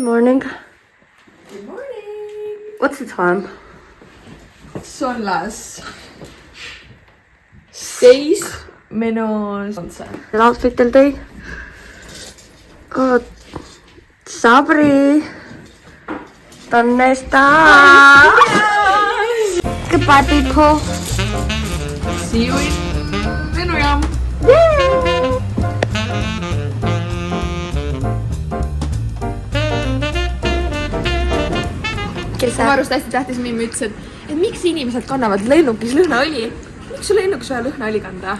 Good morning. Good morning. What's the time? See on las 6 menos 11. Selle outfitel tõi. Oh, Sabri. ¿Dónde está? Goodbye, people. See you in Lennujaam. Ma arvast hästi tähtis, ma ütlesin, et miks inimesed kannavad lennukis lõhnaõli? Miks sul lennukis vaja lõhnaõli kanda?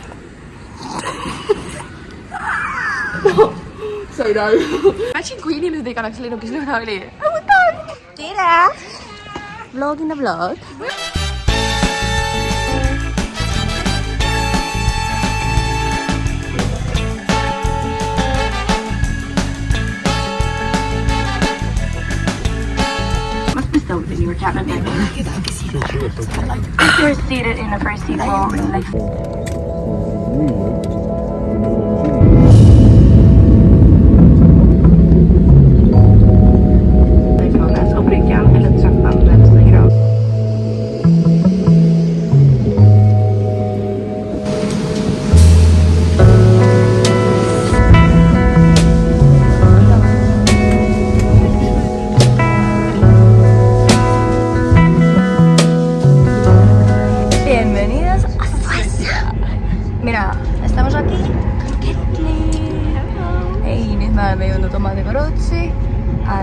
No, sa ei taha. Imagine, kui inimesed ei kannaks lennukis lõhnaõli. Tere! Vlog in the vlog. In your cabin. If you're seated in the first seat,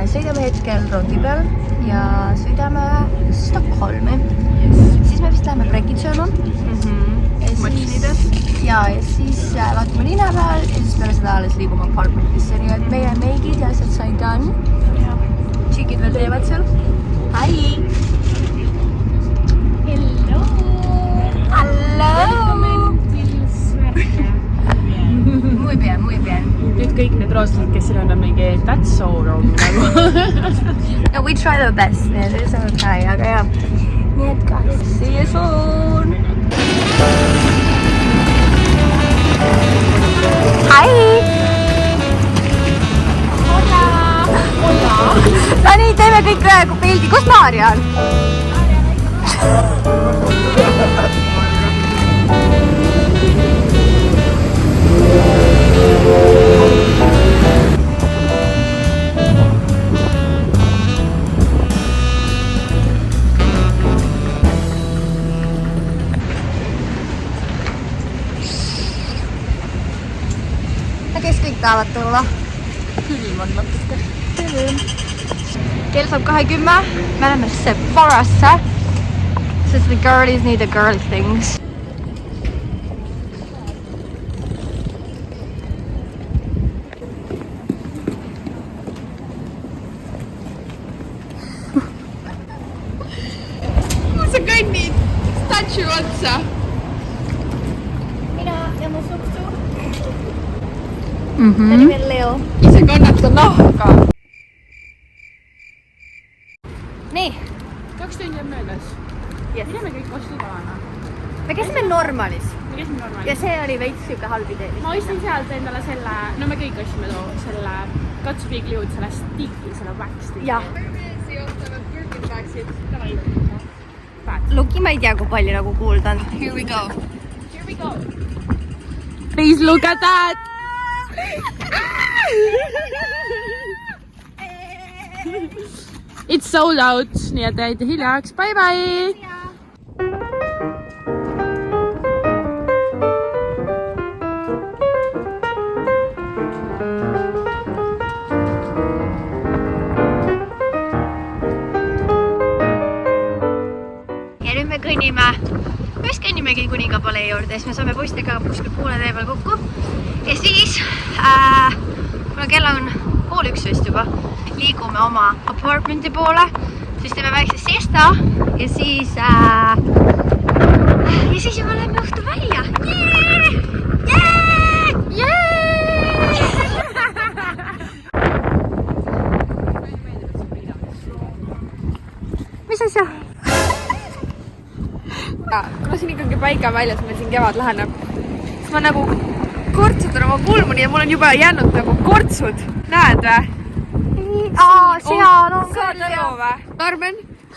sõidame hetkel rongi peal ja sõidame Stockholmi. Siis me vist läheme brekid sööma. Ja siis vaatame linna peal ja siis peale seda alles liigume apartmentisse. Nii et meie meigid ja asjad sai done. Tšikid veel teevad seal. Hi! Hello! Hello! Muy bien, muy bien. Nüüd kõik need rooslased, kes siin on mingi that's so wrong nagu. No, we try the best, need is okay, aga jah. Nii et guys, see you soon! Hi! Hola! Hola! No nii, teeme kõik ühe pildi. Kus Maarja on? Kes kõik tahavad tulla? Külm on natuke. Kell saab 20. Me oleme Sephorasse, sest the girlies need the girl things. Sa kõnnid statue otsa. Mina ja mu suksu. Ta nimi on Leo. Ise kannata nahka. Nii. 2 tundi on möödas. Mida me kõik vastu talana? Me käisime Normalis Me käisime normaalis. ja see oli veits siuke halb idee. Ma ostsin sealt endale selle, no me kõik ostsime selle katsupiigliud, selle stick'i, selle wax stick'i. Jah. Siia ostavad Birkenbacksid. Luki ma ei tea, kui palju nagu kuulda on. Here we go. Here we go. Please look at that! It's sold out, nii et jäite hiljaks. Bye bye! Ja nüüd me kõnnime, just kõnnimegi Kuningapalee juurde, siis me saame poistega kuskil poole tee peal kokku. Ja siis, kuna kell on 12:30 vist juba, liigume oma apartmenti poole, siis teeme väikse siesta ja siis juba lähme õhtu välja. Mis asja? Kuna siin ikkagi päike väljas, meil siin kevad läheneb, siis ma nagu kortsutan oma kulmuni ja mul on juba jäänud nagu kortsud. Näed või? seal on saad aru või?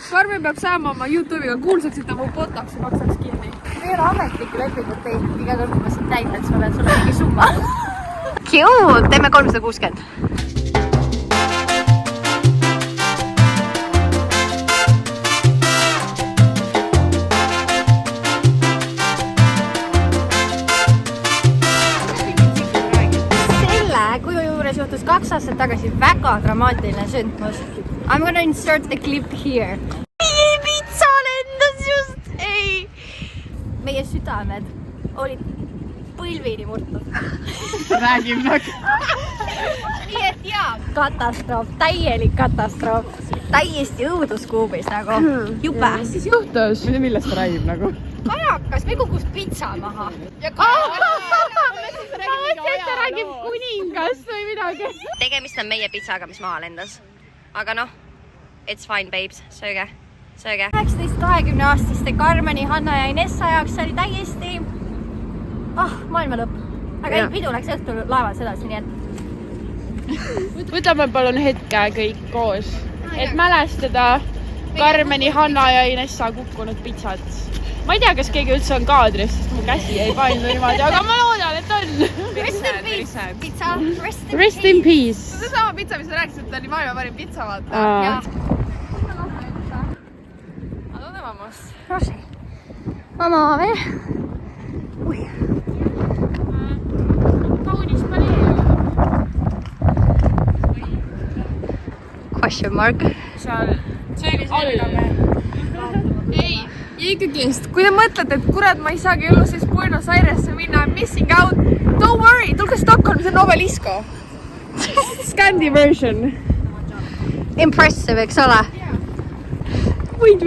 Karmen peab saama oma YouTube'iga kuulsaks, et ta mu botoksi maksaks kinni. Meil on ametlikku lepingut teinud, iga kord, kui ma sind näitan, siis ma pean sulle mingi summa. Cute, teeme 360. Selle kuju juures juhtus 2 aastat tagasi väga dramaatiline sündmus. I'm gonna insert the clip here. Meie pitsa lendas just, ei. Meie südamed olid põlvini murtud. Räägib nagu. Nii et jaa, katastroof, täielik katastroof. Täiesti õuduskuubis nagu, jube. Mis siis juhtus? Millest ta räägib nagu? Kajakas, me kukkus pitsa maha. Ta räägib kuningast või midagi. Tegemist on meie pitsaga, mis maha lendas. Aga noh, it's fine babes, sööge. 19-20-aastaste Karmeni, Hanna ja Inessa jaoks oli täiesti maailma lõpp. Aga ei, pidu läks õhtul laevas edasi, nii et Võtame palun hetke kõik koos, et mälestada Karmeni, Hanna ja Inessa kukkunud pitsat. Ma ei tea, kas keegi üldse on kaadris, sest mu käsi ei painu niimoodi, aga ma loodan, et on. Rest in peace, pitsa. Rest in peace. See on sama pitsa, mis sa rääkisid, et ta oli maailma parim pitsa, vaata. Adone mammas. Rosi. Mama veel. Ui. Kaunis palee. Question mark. Seal all. Ei, ja ikkagist, kui te mõtlete, et kurat, ma ei saagi elu siis Buenos Airesse minna, I'm missing out, don't worry, tulge Stockholmi, see on Novelisco. Scandi version. Impressive, eks ole? Võid.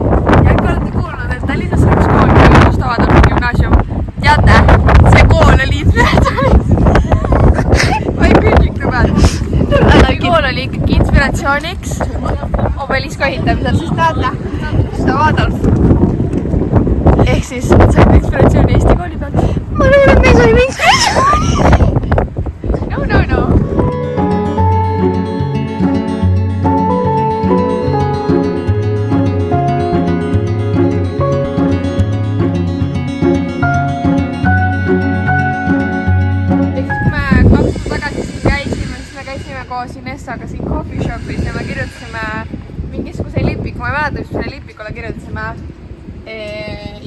Ja äkki olete kuulnud, et Tallinnas on üks kool, kui Gustav Adolfi gümnaasium. Teate, see kool oli ma ei küüdikta pealt. See kool oli ikkagi inspiratsiooniks Obelisko ehitamisel, sest teate, Gustav Adolf. Ehk siis saime inspiratsiooni Eesti kooli pealt. Ma luulen, et me saime inspiratsiooni. No. Koos Inessaga siin coffee shopis ja me kirjutasime mingisuguse lipiku, ma ei mäleta, mis me lipikule kirjutasime.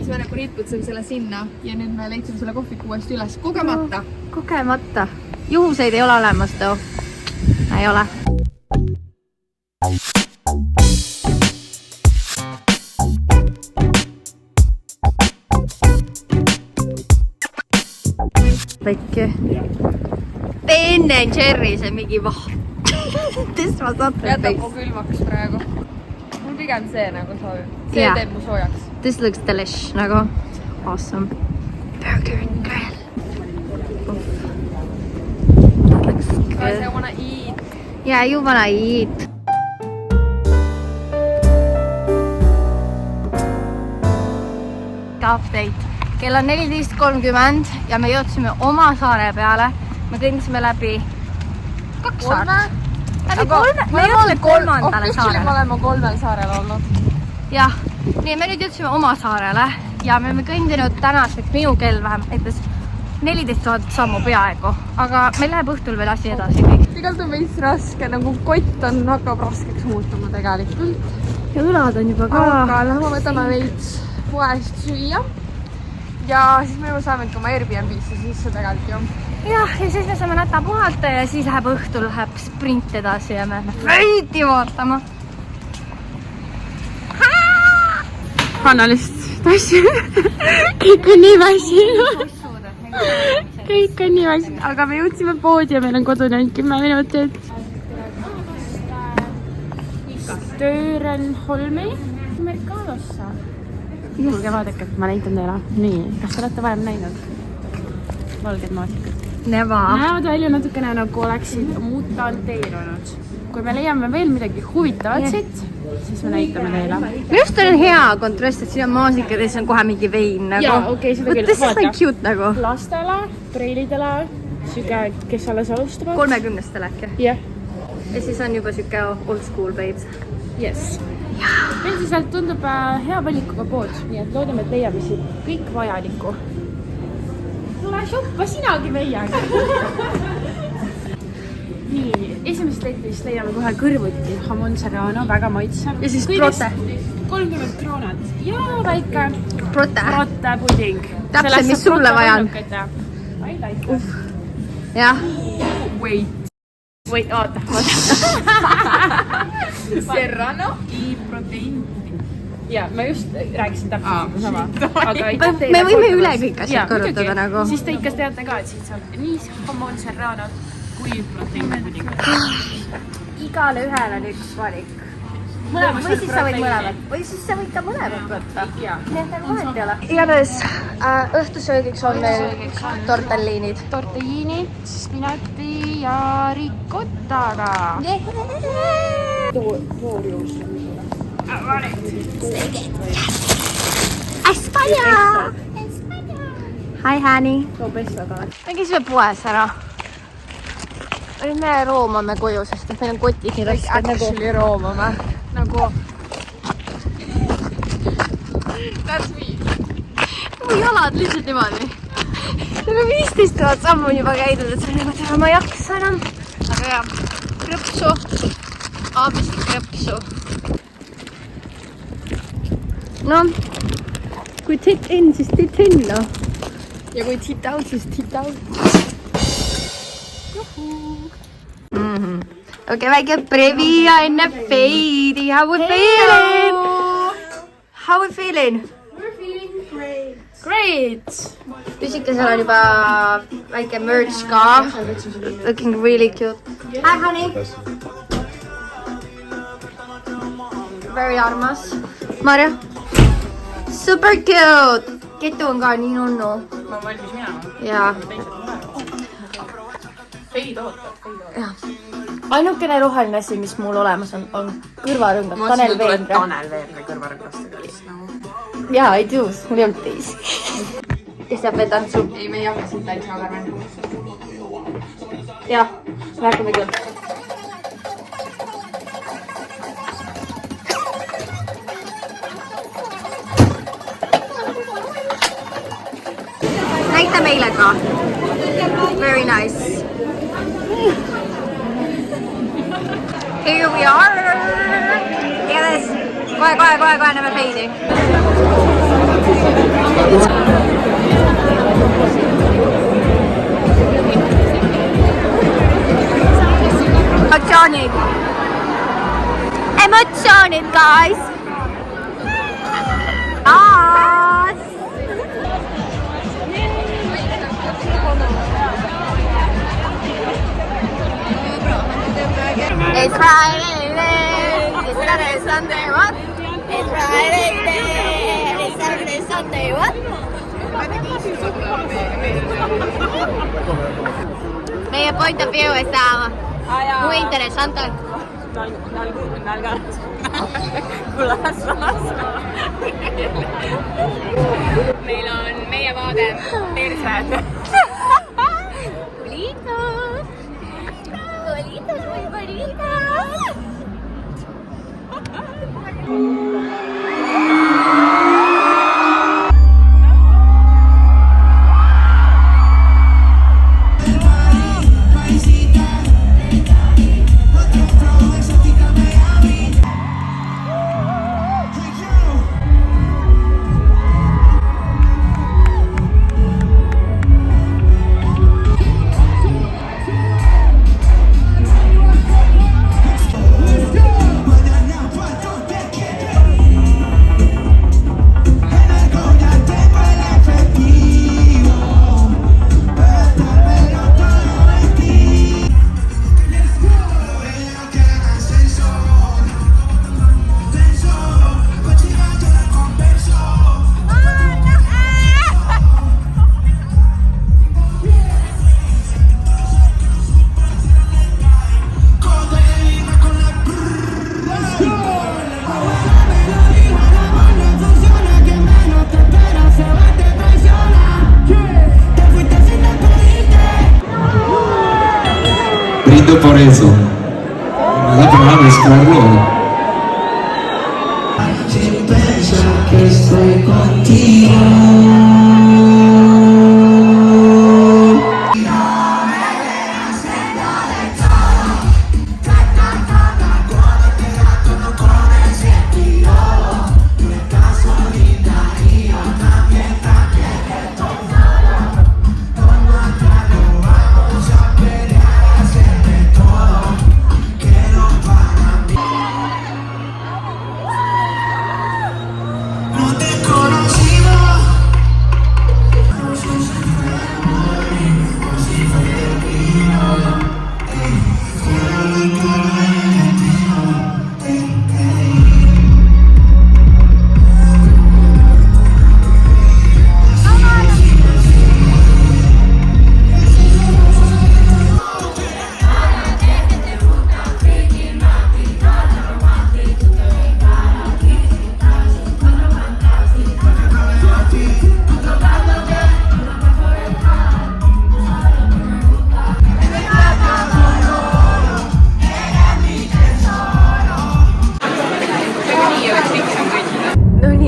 Ise nagu riputasime selle sinna ja nüüd me leidsime selle kohviku uuesti üles, kogemata. Kogemata. Juhuseid ei ole olemas too. Ei ole. Väike. Ben & Jerry, see mingi Test ma satun Jätab mu külmaks praegu. Mul pigem see nagu soovib. See teeb mu soojaks. This looks delish, nagu awesome. Burger and grill. That looks good. Guys, I wanna eat. Yeah, you wanna eat. Update. Kell on 14.30 ja me jõudsime oma saare peale. Me kõndisime läbi 2 saart. Läbi 3, me jõudsime 3. saarele. Me oleme 3 saarel olnud. Jah, nii me nüüd jõudsime oma saarele ja me oleme kõndinud tänaseks, minu kell vähem näitas 14 000 sammu peaaegu, aga meil läheb õhtul veel asi edasi kõik. Tegelikult on veits raske, nagu kott hakkab raskeks muutuma tegelikult. Ja õlad on juba ka. Aga lähme võtame veits poest süüa ja siis me juba saame ikka oma Airbnb-sse sisse tegelikult ju. Jah, ja siis me saame näta puhata ja siis läheb õhtul, läheb sprint edasi ja me läheme veidi vaatama. Hanna lihtsalt tassi. Kõik on nii väsinud. Kõik on nii väsinud, aga me jõudsime poodi ja meil on kodune ainult 10 minutit. Störenholmi Mercadossa. Kuulge, vaadake, ma näitan teile. Nii, kas te olete varem näinud? Valged maasikad. Neva. Näevad välja natukene nagu oleksid mutanteerunud. Kui me leiame veel midagi huvitavat siit, siis me näitame teile. Minu arust on hea kontrast, et siin on maasikad ja siis on kohe mingi vein nagu. Jaa, okei, seda küll. This is like cute nagu. Lastele, preilidele, siuke, kes alles alustavad. 30-stel äkki. jah. Ja siis on juba siuke old school babes. Yes. Üldiselt tundub hea valikuga pood, nii et loodame, et leiame siit kõik vajalikku. Tule shoppa sinagi meiega. Nii, esimesest leitist leiame kohe kõrvuti Jamon Serrano, väga maitsev. Ja siis prote. 30 kroonat ja väike Prote pudding. Täpselt, mis sulle vaja on. I like. Jah. Wait, oota. Serrano i protein. Ja, ma just rääkisin täpselt sama. Me võime üle kõik asjad korrutada nagu. Siis te ikka teate ka, et siit saab nii Jamon Serrano kui protein. Igale ühel on üks valik. Või siis sa võid mõlemat. Või siis sa võid ka mõlemat võtta. Nii et meil vahet ei ole. Igatahes õhtusöögiks on meil tortelliinid. Tortelliinid, spinati ja ricottaga. Toorjuus. Espanja! Hi, honey. Me käisime poes ära. Nüüd me roomame koju, sest et meil on kotid nii rasked nagu... Actually roomame. Nagu... That's me. Mu jalad lihtsalt niimoodi. Nagu 15 000 sammu on juba käidud, et see on nagu teha, ma ei jaksa enam. Aga jah, krõpsu. Aabist krõpsu. No, kui tit in, siis tit in, no. Ja kui tit out, siis tit out. Okei, väike previa enne feidi. How we feeling? How we feeling? We're feeling great. Great! Püsikesel on juba väike merch ka. Looking really cute. Hi, honey. Very armas. Marja. Super cute. Ketu on ka nii nunnu. Ma olen valmis minema. Jaa. Feid ootab. Ainukene roheline asi, mis mul olemas on kõrvarõngad. Tanel Veendra. Tanel Veendra kõrvarõngastega. Jaa, ei tuus. Mul ei olnud teisi. Kes jääb veel tantsu? Ei, me ei hakka siin tantsima, aga arvan. Jah, me hakkame küll. Näita meile ka. Very nice. Here we are. Igatahes, kohe näeme feidi. Emotsioonid, guys. It's Friday day, it's Saturday, Sunday, what? It's Friday day, it's Saturday, Sunday, what? Meie point of view está muy interesante. Meil on meie vaade persed. Bonitos. Bonitos, muy bonitos. Vaporeso. La prima mesclarlo. Penso che estoy contigo.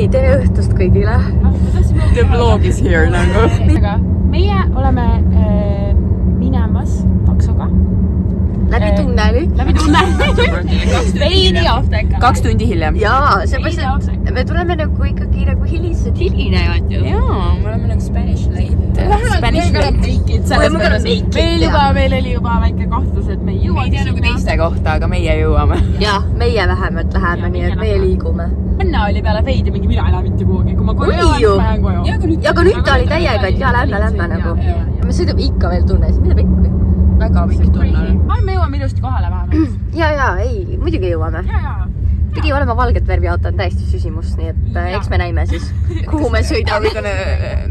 Tere õhtust kõigile. The vlog is here nagu. aga meie oleme minemas taksoga. Läbi tunneli. Läbi tunneli. Veini apteeka. 2 tundi hiljem. Jaa, seepärast, et me tuleme nagu ikkagi nagu hilinejad ju. Jaa, me oleme nagu Spanish late. Spanish late. Meil oli juba väike kahtlus, et me ei jõua. Me ei tea nagu teiste kohta, aga meie jõuame. Jaa, meie vähemalt läheme, nii et meie liigume. Anna oli peale veidi mingi mina ei lähe mitte kuhugi, kui ma koju Oli ju. lähen koju. Ja aga nüüd ta oli täiega, et jaa, lähme nagu. Me sõidame ikka veel tunnes, mida pekki? Väga pikk tunne. Me jõuame ilusti kohale vähemalt. Jaa, ei, muidugi jõuame. Jaa. Pidi olema valget värvi auto on täiesti süsimus, nii et eks me näime siis, kuhu me sõidame.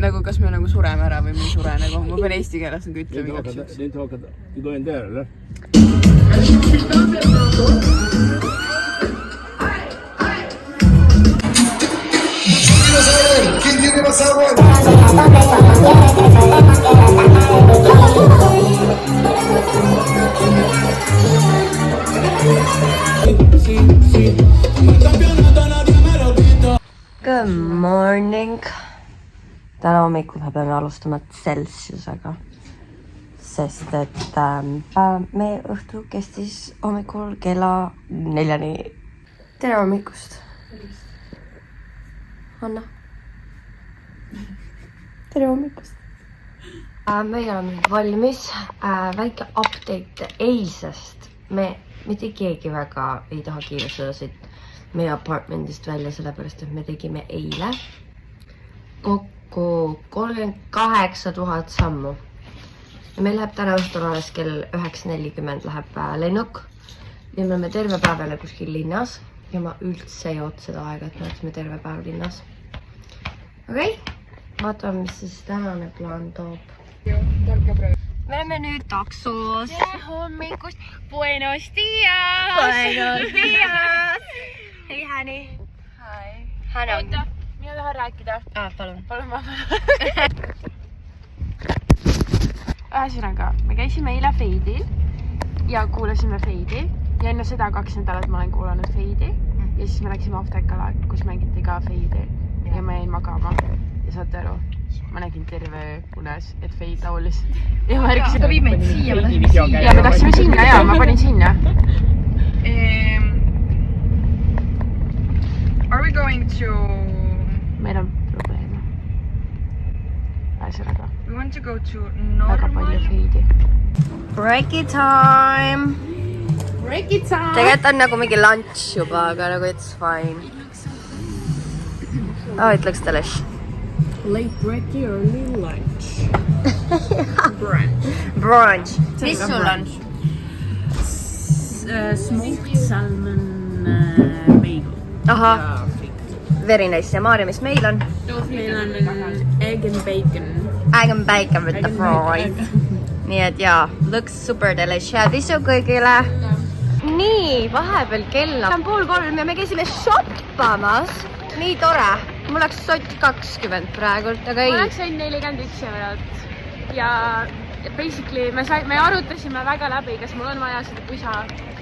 Nagu kas me nagu sureme ära või me ei sure nagu. Ma pean eesti keeles nagu ütlema igaks juks. You go in there, right? ¿Quién tiene más agua? Good morning. Täna hommikul me peame alustama Celsiusega, sest et meie õhtu kestis hommikul kella 4-ni. Tere hommikust. Anna. Tere hommikust. Meie oleme valmis. Väike update eilsest. Me mitte keegi väga ei taha kiirustada siit meie apartmentist välja, sellepärast et me tegime eile kokku 38 000 sammu. Ja meil läheb täna õhtul alles kell 9:40 läheb lennuk. Ja me oleme terve päevale kuskil linnas ja ma üldse ei oota seda aega, et me oleme terve päev linnas. Okei, vaatame, mis siis tänane plaan toob. Me oleme nüüd taksos. Tere hommikust. Buenos dias. Buenos dias. Hei, Häni. Hi. Häna. Oota, mina tahan rääkida. Palun. Palun ma. Ühesõnaga, me käisime eile Feidil ja kuulasime Feidi ja enne seda 2 nädalat ma olen kuulanud Feidi ja siis me läksime Aftekale, kus mängiti ka Feidi ja ma jäin magama ja saate aru, ma nägin terve unes, et Feid laulis ja ma ärkasin. Ta viib meid siia, me läksime siia. Ja me läksime sinna ja ma panin sinna. Are we going to... Meil on probleeme. Ühesõnaga, We want to go to väga palju Feidi. Breaky time. Breaky time! Tegelikult on nagu mingi lunch juba, aga nagu it's fine. Ütleks talle. Late breaky, early lunch. Brunch. Mis sul on? Smoked salmon bagel. Aha. Very nice. Ja Maarja, mis meil on? Meil on egg and bacon. Egg and bacon with the fries. Nii et jaa, looks super delicious. Isu kõigile. Nii, vahepeal kella on 2:30 ja me käisime shoppamas. Nii tore. Mul oleks sott 20 praegult, aga ei. Ma oleks ainult 41 eurot. Ja basically me arutasime väga läbi, kas mul on vaja seda pusa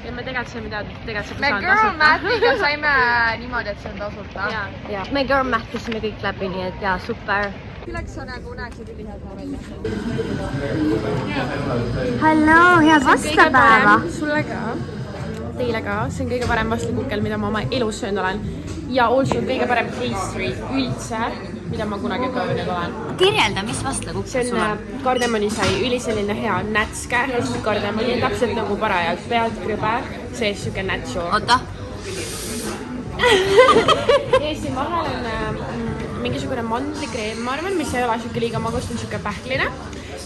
ja me tegelikult saime teada, et tegelikult see me pusa on girl tasuta. math'iga saime niimoodi, et see on tasuta. ja me girl math'isime kõik läbi, nii et jaa, super. Selleks sa nagu näeksid ülihead välja. Halloo, head vastlapäeva! Sulle ka, teile ka, see on kõige parem vastlakukkel, mida ma oma elus söönud olen. Ja also kõige parem pastry üldse, mida ma kunagi proovinud olen. Kirjelda, mis vastlakukkel See sul on? on kardemonisai, üliselline hea nätske, hästi kardemoni, täpselt nagu parajalt, pealt krõbe, sees siuke nätsu. Oota. Ja siin vahel on mingisugune mandlikreem, ma arvan, mis ei ole siuke liiga magust, on siuke pähkline.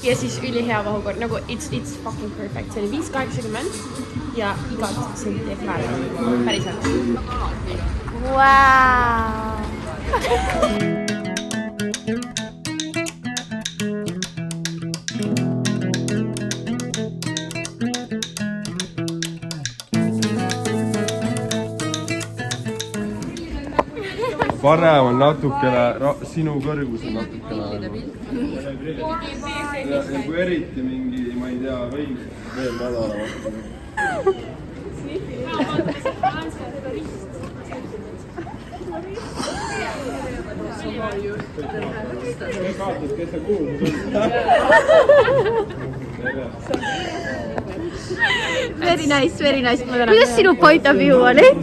Ja siis ülihea vahukord, nagu it's fucking perfect. See oli 5,80 ja igat senti ehk väärib. Päriselt. Wow. Parem on natukene, sinu kõrgus on natukene. Ja kui eriti mingi, ma ei tea, veel madala. Very nice, very nice. Kuidas sinu point of view on, eh?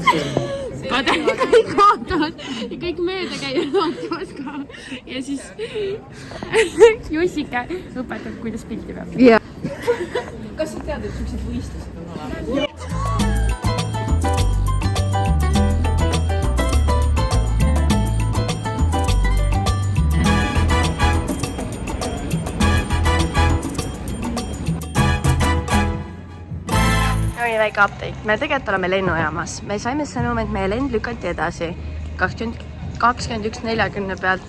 Kõik vaatavad ja kõik mööda käivad vaatamas ka. Ja siis Jussike õpetab, kuidas pilti peab. Jaa. Kas sa tead, et sellised võistlused on olemas? Oli väike update. Me tegelikult oleme lennujaamas. Me saime sõnum, et meie lend lükati edasi 21.40 pealt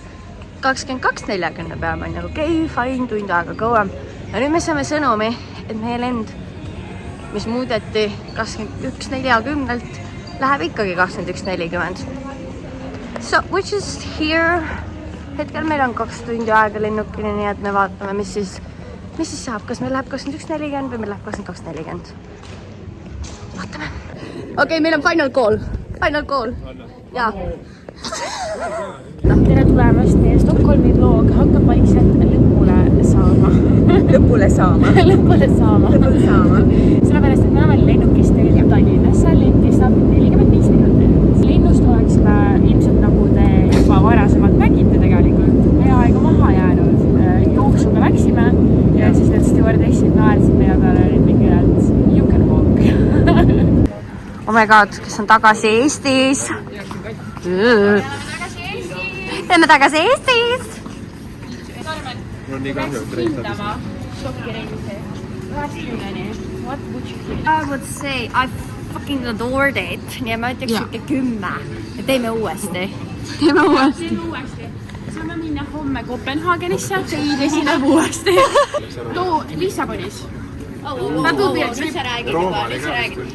22.40 peale. Ma olin nagu okei, fine, tund aega kauem. Ja nüüd me saame sõnumi, et meie lend, mis muudeti 21.40-lt, läheb ikkagi 21.40. So, which is here. Hetkel meil on 2 tundi aega lennukini, nii et me vaatame, mis siis saab. Kas meil läheb 21.40 või meil läheb 22.40. Vaatame. Okei, meil on final call. Final call. Jaa. Tere tulemast, meie Stockholmi vlog hakkab vaikselt lõpule saama. Lõpule saama. Sellepärast, et me oleme lennukist tegelikult Tallinnasse, lend kestab 45 minutit. Linnust oleksime ilmselt nagu te juba varasemalt nägite tegelikult peaaegu maha jäänud. Jooksuga läksime ja siis need stewardessid naersid meie peale nüüd mingi ühelt you can walk. Oh my god, kes on tagasi Eestis? Teeme tagasi Eestis! Mul on nii kahju, et Hindama šokireise 90-ni. What would you feel? I would say I fucking adored it. Nii et ma ütleks siuke 10. Ja teeme uuesti. Teeme uuesti. Saame minna homme Kopenhaagenisse, see esineb uuesti. Too Lissabonis. Mis sa räägid?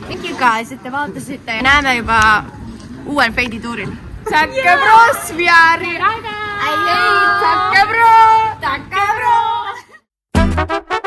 Thank you guys, et te vaatasite. Näeme juba uuel feidituuril. Takke bro, Sviari! Takke bro! Takke bro!